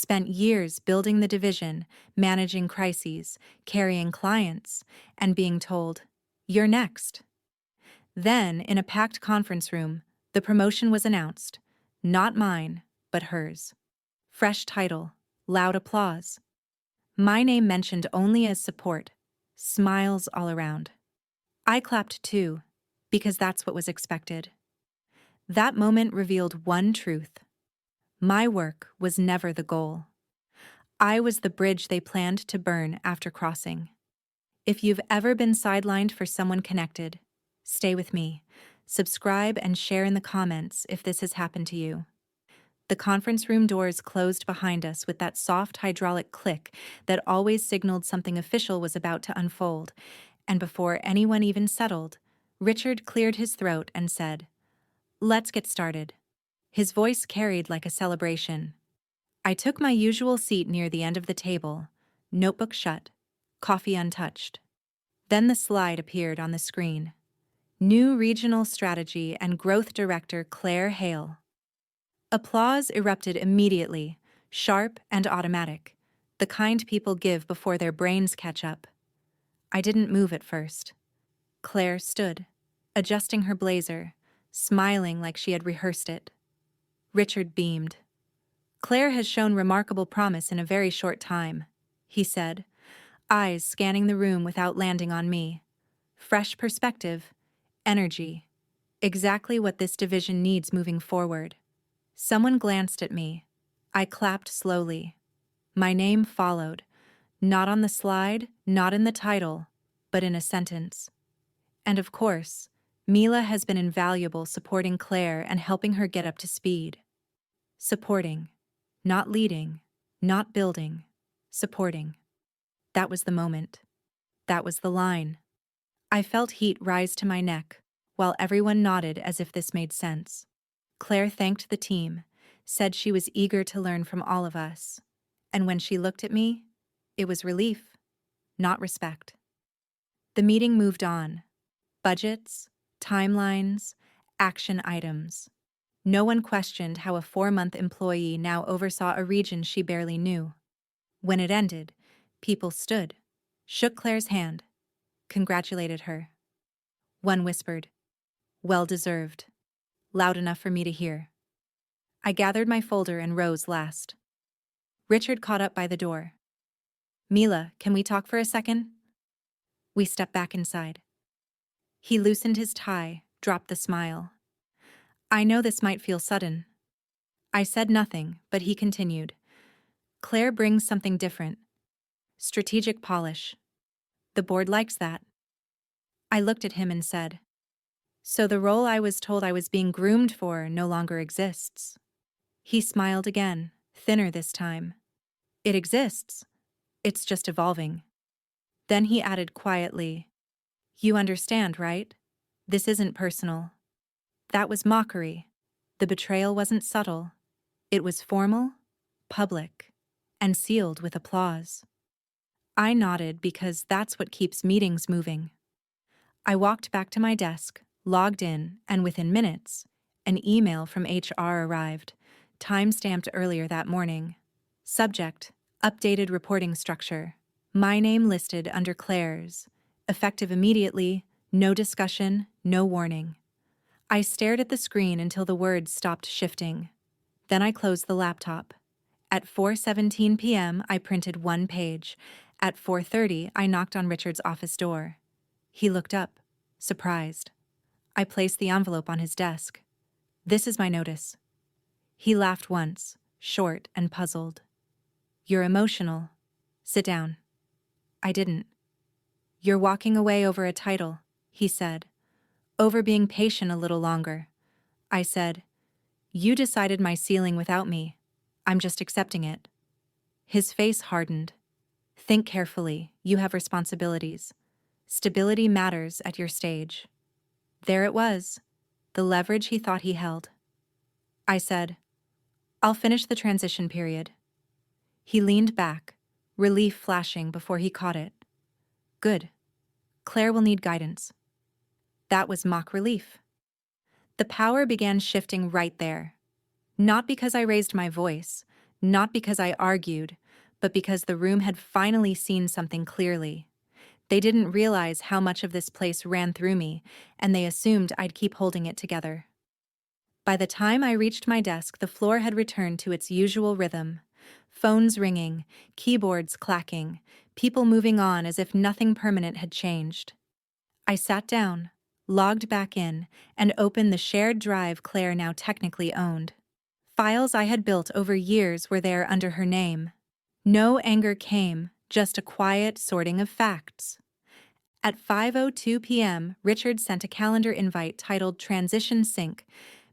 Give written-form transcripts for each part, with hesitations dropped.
spent years building the division, managing crises, carrying clients, and being told, "You're next." Then, in a packed conference room, the promotion was announced. Not mine, but hers. Fresh title, loud applause. My name mentioned only as support. Smiles all around. I clapped too, because that's what was expected. That moment revealed one truth. My work was never the goal. I was the bridge they planned to burn after crossing. If you've ever been sidelined for someone connected, stay with me. Subscribe and share in the comments if this has happened to you. The conference room doors closed behind us with that soft hydraulic click that always signaled something official was about to unfold, and before anyone even settled, Richard cleared his throat and said, "Let's get started." His voice carried like a celebration. I took my usual seat near the end of the table, notebook shut, coffee untouched. Then the slide appeared on the screen. New Regional Strategy and Growth Director Claire Hale. Applause erupted immediately, sharp and automatic, the kind people give before their brains catch up. I didn't move at first. Claire stood, adjusting her blazer, smiling like she had rehearsed it. Richard beamed. "Claire has shown remarkable promise in a very short time," he said, eyes scanning the room without landing on me. Fresh perspective, energy, exactly what this division needs moving forward. Someone glanced at me. I clapped slowly. My name followed, not on the slide, not in the title, but in a sentence. And of course, Mila has been invaluable supporting Claire and helping her get up to speed. Supporting, not leading, not building, supporting. That was the moment. That was the line. I felt heat rise to my neck, while everyone nodded as if this made sense. Claire thanked the team, said she was eager to learn from all of us. And when she looked at me, it was relief, not respect. The meeting moved on. Budgets, timelines, action items. No one questioned how a 4-month employee now oversaw a region she barely knew. When it ended, people stood, shook Claire's hand, congratulated her. One whispered, "Well deserved," loud enough for me to hear. I gathered my folder and rose last. Richard caught up by the door. "Mila, can we talk for a second?" We stepped back inside. He loosened his tie, dropped the smile. "I know this might feel sudden." I said nothing, but he continued. "Claire brings something different. Strategic polish. The board likes that." I looked at him and said, "So the role I was told I was being groomed for no longer exists." He smiled again, thinner this time. "It exists. It's just evolving." Then he added quietly, "You understand, right? This isn't personal." That was mockery. The betrayal wasn't subtle. It was formal, public, and sealed with applause. I nodded because that's what keeps meetings moving. I walked back to my desk, logged in, and within minutes, an email from HR arrived, time-stamped earlier that morning. Subject, updated reporting structure. My name listed under Claire's. Effective immediately, no discussion, no warning. I stared at the screen until the words stopped shifting. Then I closed the laptop. At 4:17 p.m., I printed one page. At 4:30, I knocked on Richard's office door. He looked up, surprised. I placed the envelope on his desk. "This is my notice." He laughed once, short and puzzled. "You're emotional. Sit down." I didn't. "You're walking away over a title," he said. "Over being patient a little longer." I said, "You decided my ceiling without me. I'm just accepting it." His face hardened. "Think carefully. You have responsibilities. Stability matters at your stage." There it was, the leverage he thought he held. I said, "I'll finish the transition period." He leaned back, relief flashing before he caught it. "Good. Claire will need guidance." That was mock relief. The power began shifting right there. Not because I raised my voice, Not because I argued, but because the room had finally seen something clearly. They didn't realize how much of this place ran through me, and they assumed I'd keep holding it together. By the time I reached my desk, the floor had returned to its usual rhythm. Phones ringing, keyboards clacking, people moving on as if nothing permanent had changed. I sat down, logged back in, and opened the shared drive Claire now technically owned. Files I had built over years were there under her name. No anger came, just a quiet sorting of facts. At 5:02 p.m., Richard sent a calendar invite titled Transition Sync,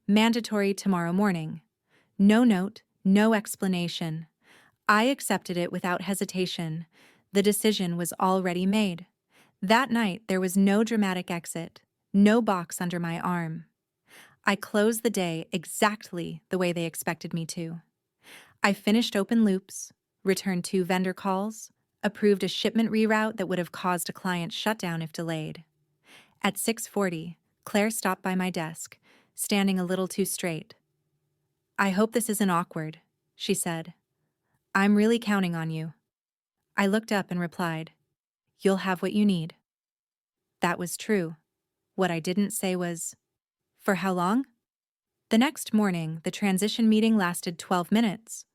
mandatory tomorrow morning. No note, no explanation. I accepted it without hesitation. The decision was already made. That night, there was no dramatic exit, no box under my arm. I closed the day exactly the way they expected me to. I finished open loops, returned 2 vendor calls, approved a shipment reroute that would have caused a client shutdown if delayed. At 6:40, Claire stopped by my desk, standing a little too straight. "I hope this isn't awkward," she said. "I'm really counting on you." I looked up and replied, "You'll have what you need." That was true. What I didn't say was, "For how long?" The next morning, the transition meeting lasted 12 minutes.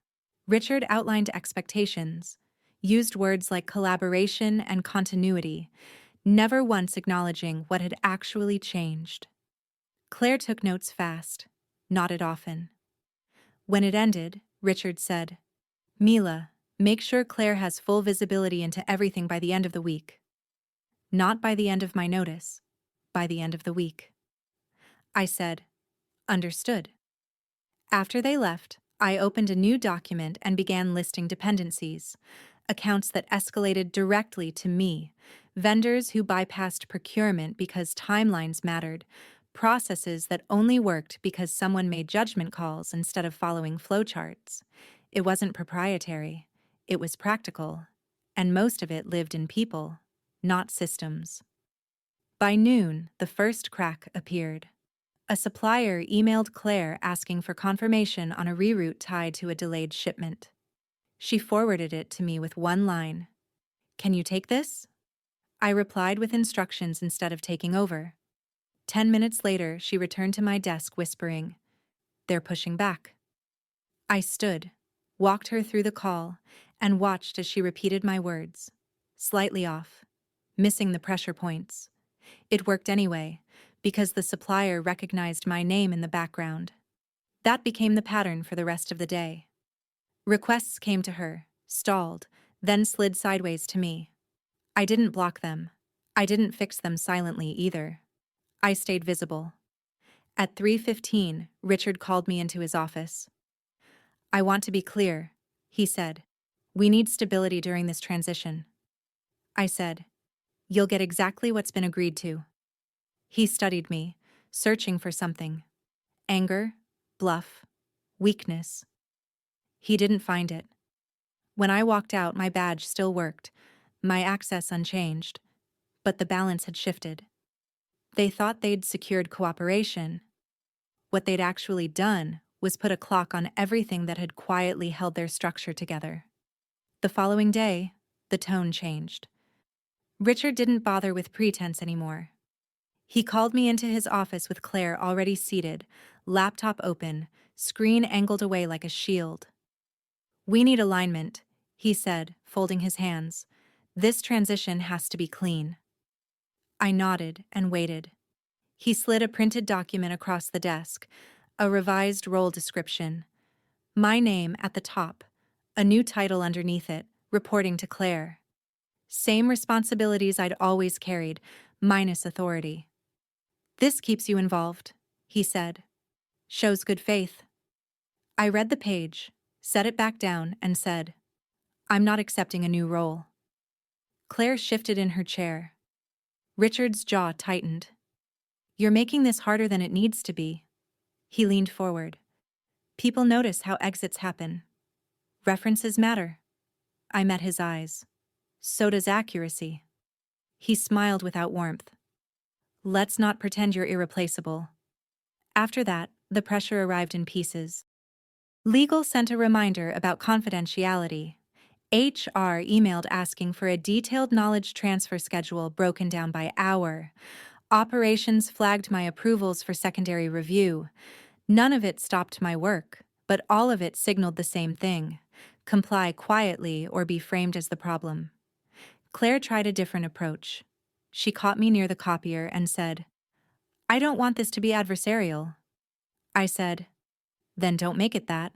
Richard outlined expectations, used words like collaboration and continuity, never once acknowledging what had actually changed. Claire took notes fast, nodded often. When it ended, Richard said, "Mila, make sure Claire has full visibility into everything by the end of the week." Not by the end of my notice, by the end of the week. I said, "Understood." After they left, I opened a new document and began listing dependencies, accounts that escalated directly to me, vendors who bypassed procurement because timelines mattered, processes that only worked because someone made judgment calls instead of following flowcharts. It wasn't proprietary, it was practical, and most of it lived in people, not systems. By noon, the first crack appeared. A supplier emailed Claire asking for confirmation on a reroute tied to a delayed shipment. She forwarded it to me with one line, "Can you take this?" I replied with instructions instead of taking over. 10 minutes later, she returned to my desk whispering, "They're pushing back." I stood, walked her through the call, and watched as she repeated my words. Slightly off, missing the pressure points. It worked anyway, because the supplier recognized my name in the background. That became the pattern for the rest of the day. Requests came to her, stalled, then slid sideways to me. I didn't block them. I didn't fix them silently either. I stayed visible. At 3:15, Richard called me into his office. "I want to be clear," he said. "We need stability during this transition." I said, "You'll get exactly what's been agreed to." He studied me, searching for something. Anger, bluff, weakness. He didn't find it. When I walked out, my badge still worked, my access unchanged, but the balance had shifted. They thought they'd secured cooperation. What they'd actually done was put a clock on everything that had quietly held their structure together. The following day, the tone changed. Richard didn't bother with pretense anymore. He called me into his office with Claire already seated, laptop open, screen angled away like a shield. "We need alignment," he said, folding his hands. "This transition has to be clean." I nodded and waited. He slid a printed document across the desk, a revised role description. My name at the top, a new title underneath it, reporting to Claire. Same responsibilities I'd always carried, minus authority. "This keeps you involved," he said. "Shows good faith." I read the page, set it back down, and said, "I'm not accepting a new role." Claire shifted in her chair. Richard's jaw tightened. "You're making this harder than it needs to be." He leaned forward. "People notice how exits happen. References matter." I met his eyes. "So does accuracy." He smiled without warmth. "Let's not pretend you're irreplaceable." After that, the pressure arrived in pieces. Legal sent a reminder about confidentiality. HR emailed asking for a detailed knowledge transfer schedule broken down by hour. Operations flagged my approvals for secondary review. None of it stopped my work, but all of it signaled the same thing: comply quietly or be framed as the problem. Claire tried a different approach. She caught me near the copier and said, "I don't want this to be adversarial." I said, "Then don't make it that."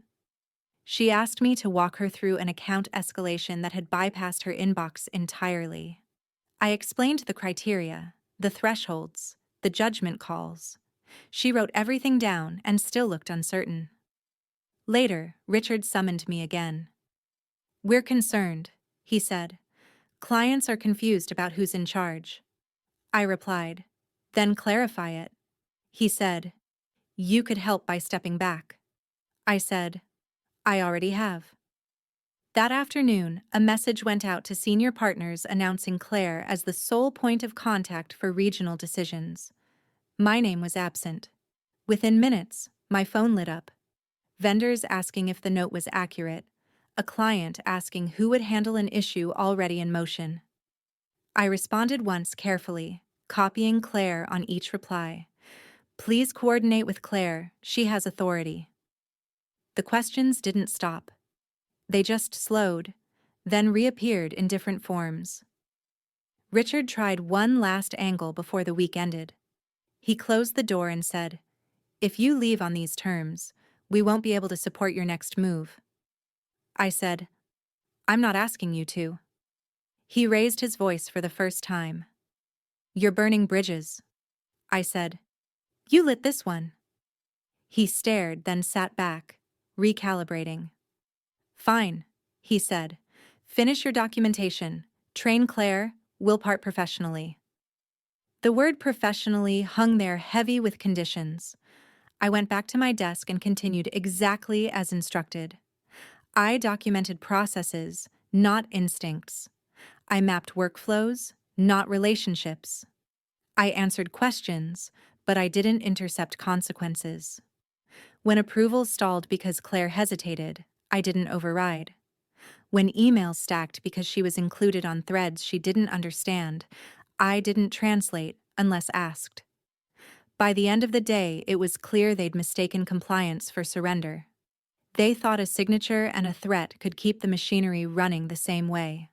She asked me to walk her through an account escalation that had bypassed her inbox entirely. I explained the criteria, the thresholds, the judgment calls. She wrote everything down and still looked uncertain. Later, Richard summoned me again. "We're concerned," he said. "Clients are confused about who's in charge." I replied, "Then clarify it." He said, "You could help by stepping back." I said, "I already have." That afternoon, a message went out to senior partners announcing Claire as the sole point of contact for regional decisions. My name was absent. Within minutes, my phone lit up. Vendors asking if the note was accurate, a client asking who would handle an issue already in motion. I responded once carefully, copying Claire on each reply. "Please coordinate with Claire, she has authority." The questions didn't stop. They just slowed, then reappeared in different forms. Richard tried one last angle before the week ended. He closed the door and said, "If you leave on these terms, we won't be able to support your next move." I said, "I'm not asking you to." He raised his voice for the first time. "You're burning bridges." I said, "You lit this one." He stared, then sat back, recalibrating. "Fine," he said. "Finish your documentation. Train Claire. We'll part professionally." The word professionally hung there heavy with conditions. I went back to my desk and continued exactly as instructed. I documented processes, not instincts. I mapped workflows, not relationships. I answered questions, but I didn't intercept consequences. When approvals stalled because Claire hesitated, I didn't override. When emails stacked because she was included on threads she didn't understand, I didn't translate unless asked. By the end of the day, it was clear they'd mistaken compliance for surrender. They thought a signature and a threat could keep the machinery running the same way.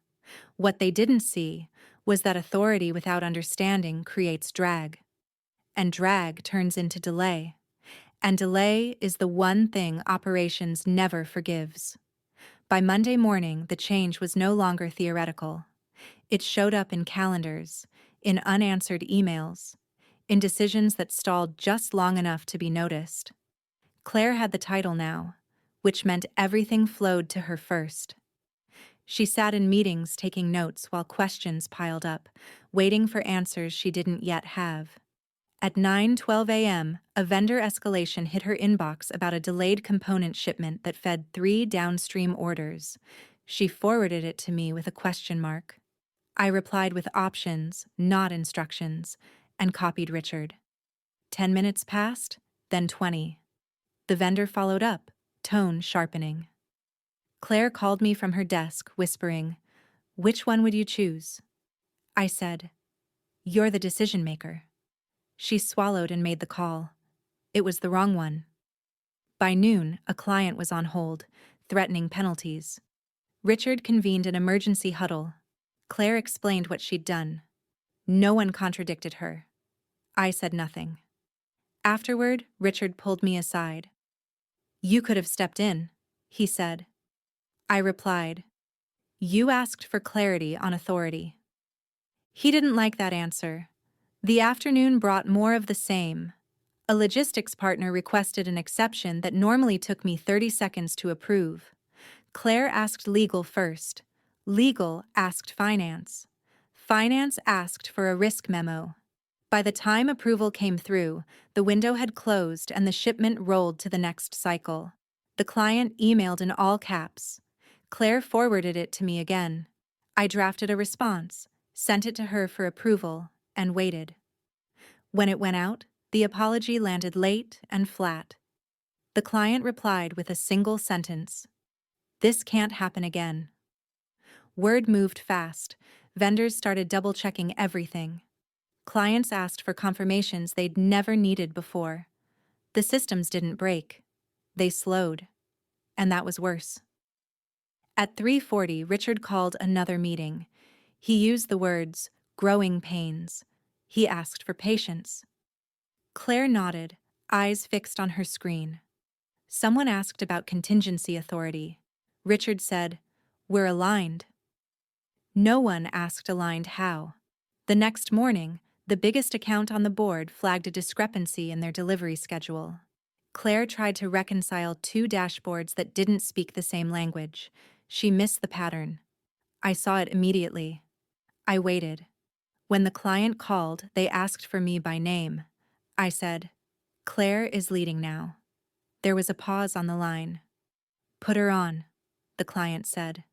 What they didn't see was that authority without understanding creates drag. And drag turns into delay. And delay is the one thing operations never forgives. By Monday morning, the change was no longer theoretical. It showed up in calendars, in unanswered emails, in decisions that stalled just long enough to be noticed. Claire had the title now, which meant everything flowed to her first. She sat in meetings taking notes while questions piled up, waiting for answers she didn't yet have. At 9:12 a.m., a vendor escalation hit her inbox about a delayed component shipment that fed 3 downstream orders. She forwarded it to me with a question mark. I replied with options, not instructions, and copied Richard. 10 minutes passed, then 20. The vendor followed up, tone sharpening. Claire called me from her desk, whispering, "Which one would you choose?" I said, "You're the decision maker." She swallowed and made the call. It was the wrong one. By noon, a client was on hold, threatening penalties. Richard convened an emergency huddle. Claire explained what she'd done. No one contradicted her. I said nothing. Afterward, Richard pulled me aside. "You could have stepped in," he said. I replied, "You asked for clarity on authority." He didn't like that answer. The afternoon brought more of the same. A logistics partner requested an exception that normally took me 30 seconds to approve. Claire asked legal first. Legal asked finance. Finance asked for a risk memo. By the time approval came through, the window had closed and the shipment rolled to the next cycle. The client emailed in all caps. Claire forwarded it to me again. I drafted a response, sent it to her for approval, and waited. When it went out, the apology landed late and flat. The client replied with a single sentence. This can't happen again. Word moved fast. Vendors started double-checking everything. Clients asked for confirmations they'd never needed before. The systems didn't break. They slowed. And that was worse. At 3:40, Richard called another meeting. He used the words, growing pains. He asked for patience. Claire nodded, eyes fixed on her screen. Someone asked about contingency authority. Richard said, we're aligned. No one asked aligned how. The next morning, the biggest account on the board flagged a discrepancy in their delivery schedule. Claire tried to reconcile two dashboards that didn't speak the same language. She missed the pattern. I saw it immediately. I waited. When the client called, they asked for me by name. I said, Claire is leading now. There was a pause on the line. Put her on, the client said.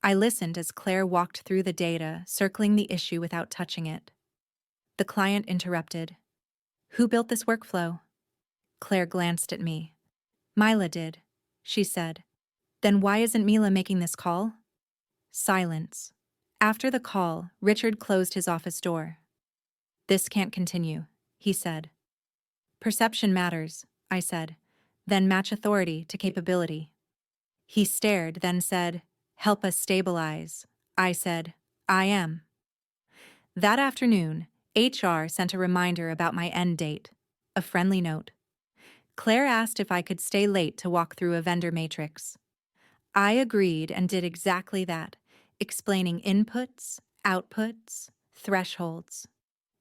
I listened as Claire walked through the data, circling the issue without touching it. The client interrupted. Who built this workflow? Claire glanced at me. Mila did, she said. Then why isn't Mila making this call? Silence. After the call, Richard closed his office door. This can't continue, he said. Perception matters, I said. Then match authority to capability. He stared, then said, help us stabilize. I said, I am. That afternoon, HR sent a reminder about my end date, a friendly note. Claire asked if I could stay late to walk through a vendor matrix. I agreed and did exactly that, explaining inputs, outputs, thresholds.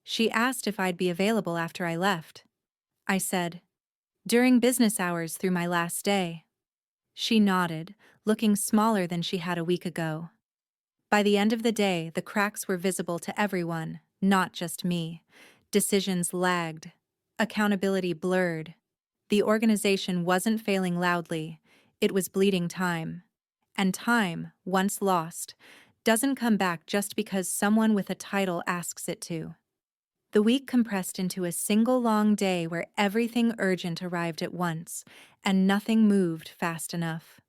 She asked if I'd be available after I left. I said, during business hours through my last day. She nodded, looking smaller than she had a week ago. By the end of the day, the cracks were visible to everyone, not just me. Decisions lagged. Accountability blurred. The organization wasn't failing loudly. It was bleeding time. And time, once lost, doesn't come back just because someone with a title asks it to. The week compressed into a single long day where everything urgent arrived at once, and nothing moved fast enough.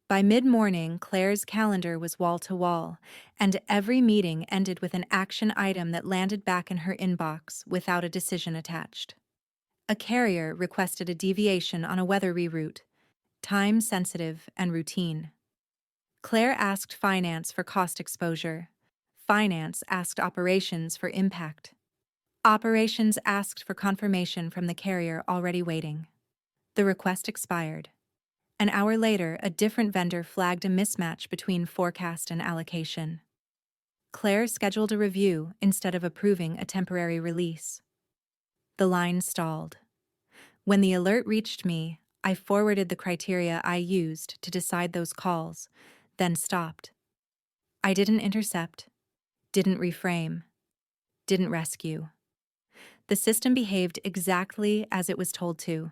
By mid-morning, Claire's calendar was wall-to-wall, and every meeting ended with an action item that landed back in her inbox without a decision attached. A carrier requested a deviation on a weather reroute, time-sensitive and routine. Claire asked finance for cost exposure. Finance asked operations for impact. Operations asked for confirmation from the carrier already waiting. The request expired. An hour later, a different vendor flagged a mismatch between forecast and allocation. Claire scheduled a review instead of approving a temporary release. The line stalled. When the alert reached me, I forwarded the criteria I used to decide those calls, then stopped. I didn't intercept, didn't reframe, didn't rescue. The system behaved exactly as it was told to.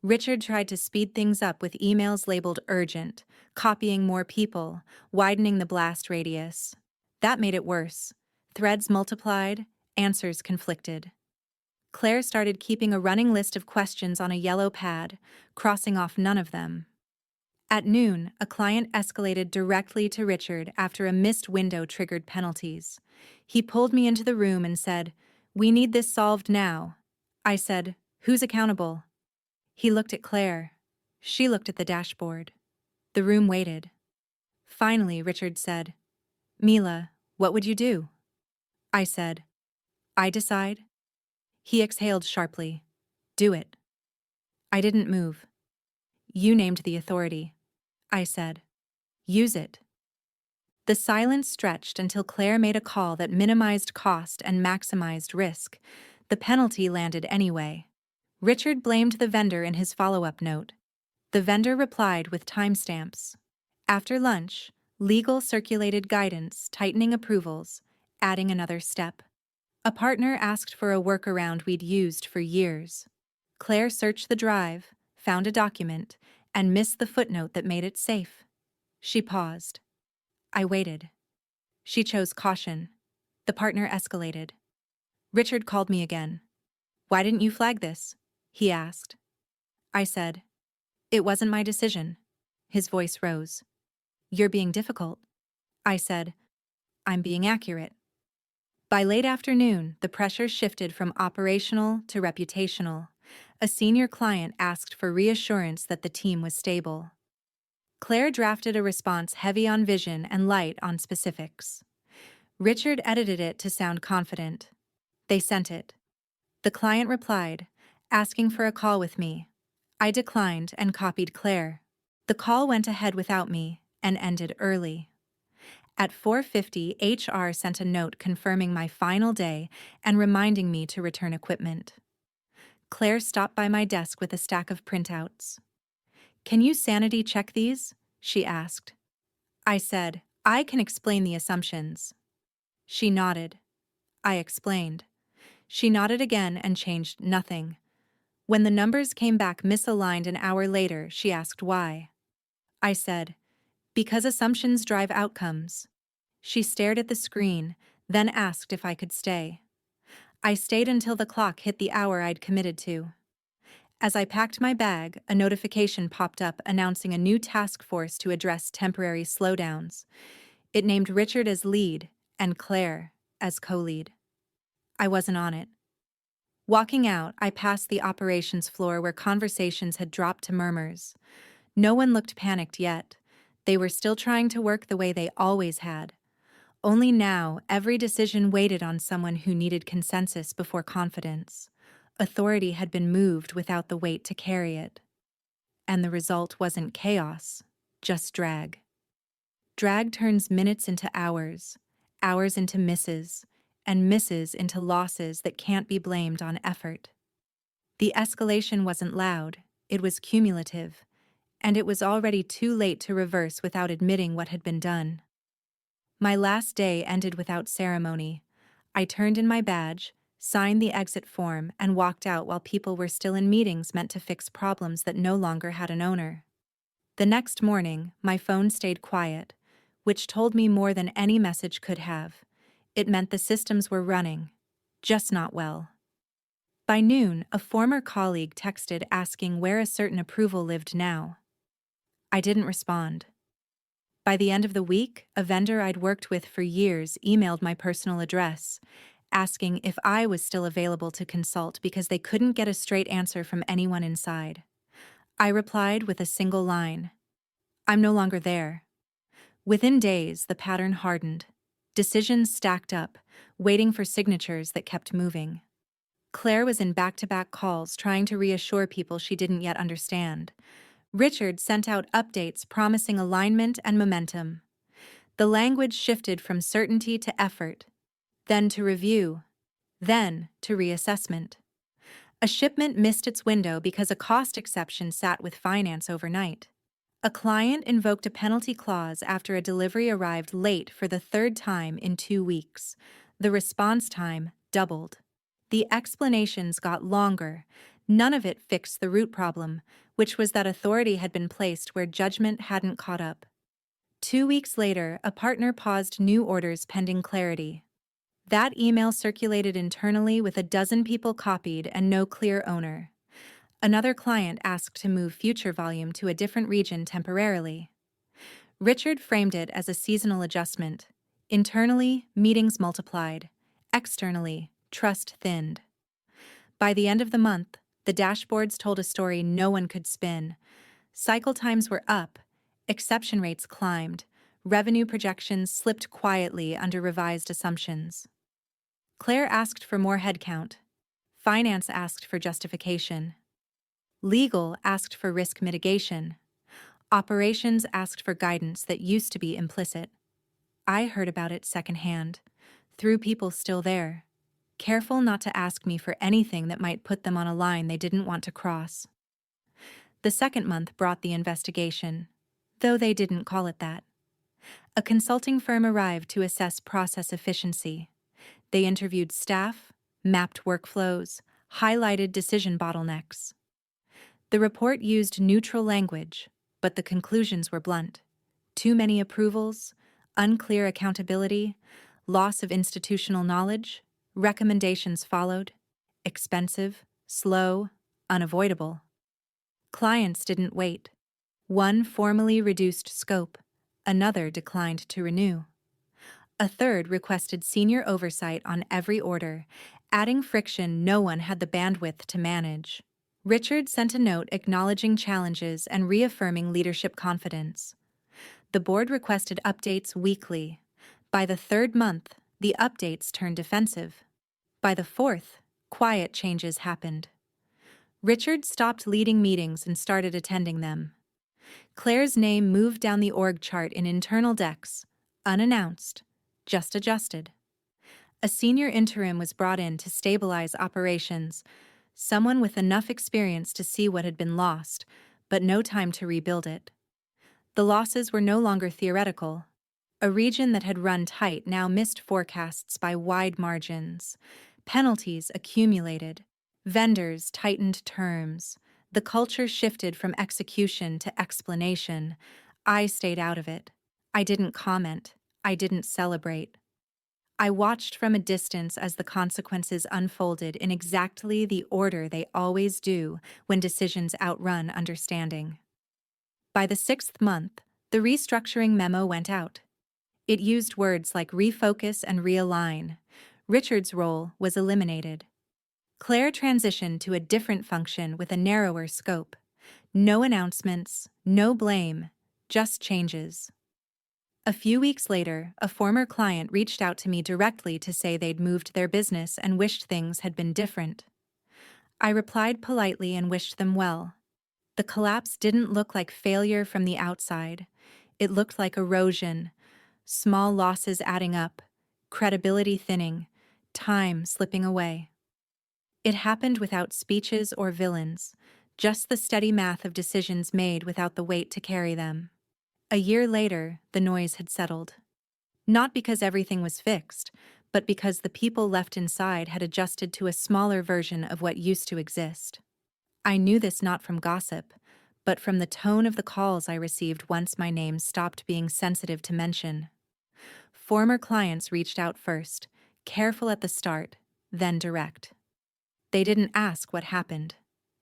Richard tried to speed things up with emails labeled urgent, copying more people, widening the blast radius. That made it worse. Threads multiplied, answers conflicted. Claire started keeping a running list of questions on a yellow pad, crossing off none of them. At noon, a client escalated directly to Richard after a missed window triggered penalties. He pulled me into the room and said, "We need this solved now." I said, "Who's accountable?" He looked at Claire. She looked at the dashboard. The room waited. Finally, Richard said, "Mila, what would you do?" I said, "I decide." He exhaled sharply. "Do it." I didn't move. "You named the authority," I said. "Use it." The silence stretched until Claire made a call that minimized cost and maximized risk. The penalty landed anyway. Richard blamed the vendor in his follow-up note. The vendor replied with timestamps. After lunch, legal circulated guidance, tightening approvals, adding another step. A partner asked for a workaround we'd used for years. Claire searched the drive, found a document, and missed the footnote that made it safe. She paused. I waited. She chose caution. The partner escalated. Richard called me again. "Why didn't you flag this?" he asked. I said. It wasn't my decision. His voice rose. You're being difficult. I said. I'm being accurate. By late afternoon, the pressure shifted from operational to reputational. A senior client asked for reassurance that the team was stable. Claire drafted a response heavy on vision and light on specifics. Richard edited it to sound confident. They sent it. The client replied, asking for a call with me. I declined and copied Claire. The call went ahead without me and ended early. At 4:50, HR sent a note confirming my final day and reminding me to return equipment. Claire stopped by my desk with a stack of printouts. Can you sanity check these? She asked. I said, I can explain the assumptions. She nodded. I explained. She nodded again and changed nothing. When the numbers came back misaligned an hour later, she asked why. I said, because assumptions drive outcomes. She stared at the screen, then asked if I could stay. I stayed until the clock hit the hour I'd committed to. As I packed my bag, a notification popped up announcing a new task force to address temporary slowdowns. It named Richard as lead and Claire as co-lead. I wasn't on it. Walking out, I passed the operations floor where conversations had dropped to murmurs. No one looked panicked yet. They were still trying to work the way they always had. Only now, every decision waited on someone who needed consensus before confidence. Authority had been moved without the weight to carry it. And the result wasn't chaos, just drag. Drag turns minutes into hours, hours into misses, and misses into losses that can't be blamed on effort. The escalation wasn't loud, it was cumulative, and it was already too late to reverse without admitting what had been done. My last day ended without ceremony. I turned in my badge, signed the exit form, and walked out while people were still in meetings meant to fix problems that no longer had an owner. The next morning, my phone stayed quiet, which told me more than any message could have. It meant the systems were running, just not well. By noon, a former colleague texted asking where a certain approval lived now. I didn't respond. By the end of the week, a vendor I'd worked with for years emailed my personal address, asking if I was still available to consult because they couldn't get a straight answer from anyone inside. I replied with a single line. I'm no longer there. Within days, the pattern hardened. Decisions stacked up, waiting for signatures that kept moving. Claire was in back-to-back calls trying to reassure people she didn't yet understand. Richard sent out updates promising alignment and momentum. The language shifted from certainty to effort, then to review, then to reassessment. A shipment missed its window because a cost exception sat with finance overnight. A client invoked a penalty clause after a delivery arrived late for the third time in 2 weeks. The response time doubled. The explanations got longer. None of it fixed the root problem, which was that authority had been placed where judgment hadn't caught up. 2 weeks later, a partner paused new orders pending clarity. That email circulated internally with a dozen people copied and no clear owner. Another client asked to move future volume to a different region temporarily. Richard framed it as a seasonal adjustment. Internally, meetings multiplied. Externally, trust thinned. By the end of the month, the dashboards told a story no one could spin. Cycle times were up, exception rates climbed, revenue projections slipped quietly under revised assumptions. Claire asked for more headcount. Finance asked for justification. Legal asked for risk mitigation. Operations asked for guidance that used to be implicit. I heard about it secondhand, through people still there, careful not to ask me for anything that might put them on a line they didn't want to cross. The second month brought the investigation, though they didn't call it that. A consulting firm arrived to assess process efficiency. They interviewed staff, mapped workflows, highlighted decision bottlenecks. The report used neutral language, but the conclusions were blunt. Too many approvals, unclear accountability, loss of institutional knowledge, recommendations followed, expensive, slow, unavoidable. Clients didn't wait. One formally reduced scope, another declined to renew. A third requested senior oversight on every order, adding friction no one had the bandwidth to manage. Richard sent a note acknowledging challenges and reaffirming leadership confidence. The board requested updates weekly. By the third month, the updates turned defensive. By the fourth, quiet changes happened. Richard stopped leading meetings and started attending them. Claire's name moved down the org chart in internal decks, unannounced, just adjusted. A senior interim was brought in to stabilize operations, someone with enough experience to see what had been lost, but no time to rebuild it. The losses were no longer theoretical. A region that had run tight now missed forecasts by wide margins. Penalties accumulated. Vendors tightened terms. The culture shifted from execution to explanation. I stayed out of it. I didn't comment. I didn't celebrate. I watched from a distance as the consequences unfolded in exactly the order they always do when decisions outrun understanding. By the 6th month, the restructuring memo went out. It used words like refocus and realign. Richard's role was eliminated. Claire transitioned to a different function with a narrower scope. No announcements, no blame, just changes. A few weeks later, a former client reached out to me directly to say they'd moved their business and wished things had been different. I replied politely and wished them well. The collapse didn't look like failure from the outside. It looked like erosion, small losses adding up, credibility thinning, time slipping away. It happened without speeches or villains, just the steady math of decisions made without the weight to carry them. A year later, the noise had settled. Not because everything was fixed, but because the people left inside had adjusted to a smaller version of what used to exist. I knew this not from gossip, but from the tone of the calls I received once my name stopped being sensitive to mention. Former clients reached out first, careful at the start, then direct. They didn't ask what happened.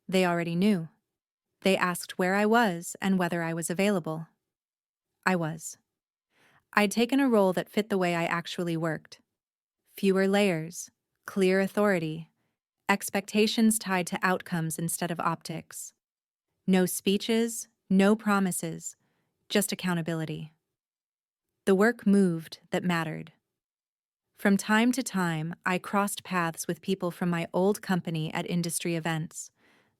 They already knew. They asked where I was and whether I was available. I was. I'd taken a role that fit the way I actually worked. Fewer layers, clear authority, expectations tied to outcomes instead of optics. No speeches, no promises, just accountability. The work moved that mattered. From time to time, I crossed paths with people from my old company at industry events.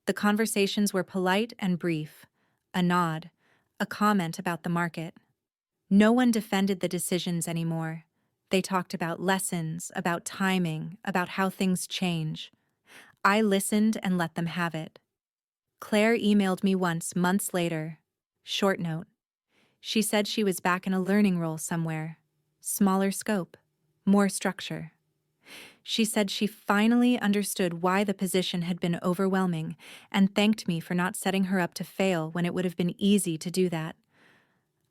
The conversations were polite and brief, a nod, a comment about the market. No one defended the decisions anymore. They talked about lessons, about timing, about how things change. I listened and let them have it. Claire emailed me once months later. Short note. She said she was back in a learning role somewhere. Smaller scope, more structure. She said she finally understood why the position had been overwhelming and thanked me for not setting her up to fail when it would have been easy to do that.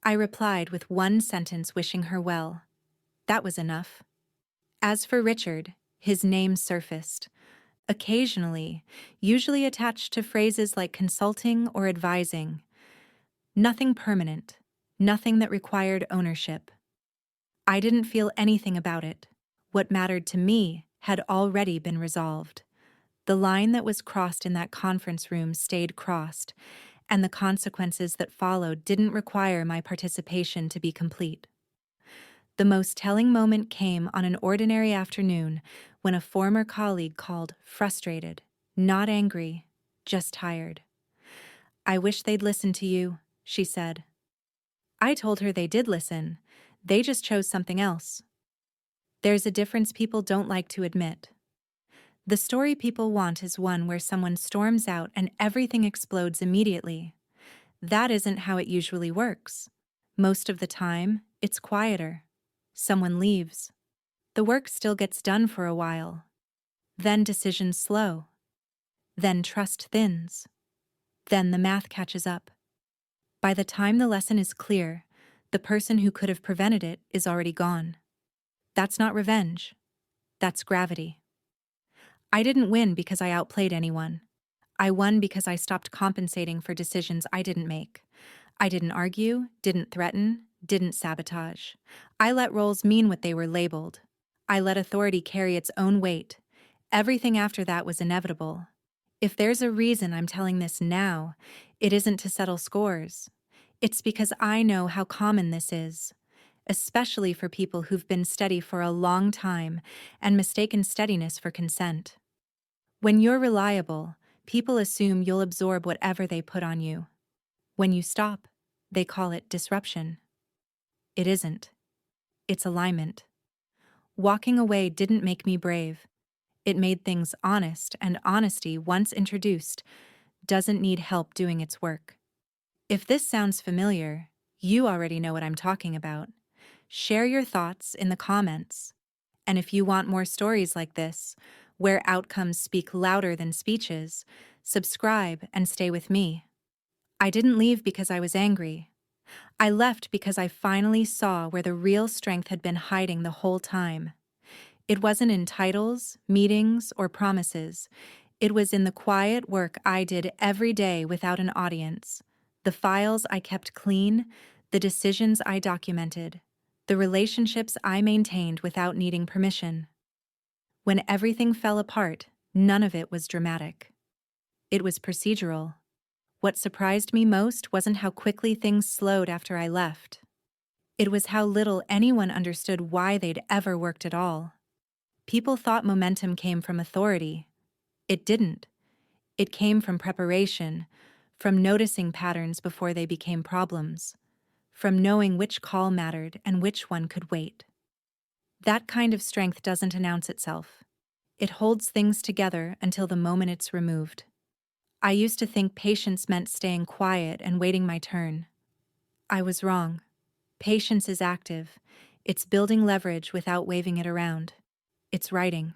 I replied with one sentence wishing her well. That was enough. As for Richard, his name surfaced. Occasionally, usually attached to phrases like consulting or advising. Nothing permanent, nothing that required ownership. I didn't feel anything about it. What mattered to me had already been resolved. The line that was crossed in that conference room stayed crossed, and the consequences that followed didn't require my participation to be complete. The most telling moment came on an ordinary afternoon when a former colleague called frustrated, not angry, just tired. "I wish they'd listen to you," she said. I told her they did listen. They just chose something else. There's a difference people don't like to admit. The story people want is one where someone storms out and everything explodes immediately. That isn't how it usually works. Most of the time, it's quieter. Someone leaves. The work still gets done for a while. Then decisions slow. Then trust thins. Then the math catches up. By the time the lesson is clear, the person who could have prevented it is already gone. That's not revenge. That's gravity. I didn't win because I outplayed anyone. I won because I stopped compensating for decisions I didn't make. I didn't argue, didn't threaten, didn't sabotage. I let roles mean what they were labeled. I let authority carry its own weight. Everything after that was inevitable. If there's a reason I'm telling this now, it isn't to settle scores. It's because I know how common this is, especially for people who've been steady for a long time and mistaken steadiness for consent. When you're reliable, people assume you'll absorb whatever they put on you. When you stop, they call it disruption. It isn't. It's alignment. Walking away didn't make me brave. It made things honest, and honesty, once introduced, doesn't need help doing its work. If this sounds familiar, you already know what I'm talking about. Share your thoughts in the comments. And if you want more stories like this, where outcomes speak louder than speeches, subscribe and stay with me. I didn't leave because I was angry. I left because I finally saw where the real strength had been hiding the whole time. It wasn't in titles, meetings, or promises. It was in the quiet work I did every day without an audience, the files I kept clean, the decisions I documented, the relationships I maintained without needing permission. When everything fell apart, none of it was dramatic. It was procedural. What surprised me most wasn't how quickly things slowed after I left. It was how little anyone understood why they'd ever worked at all. People thought momentum came from authority. It didn't. It came from preparation, from noticing patterns before they became problems, from knowing which call mattered and which one could wait. That kind of strength doesn't announce itself. It holds things together until the moment it's removed. I used to think patience meant staying quiet and waiting my turn. I was wrong. Patience is active. It's building leverage without waving it around. It's writing.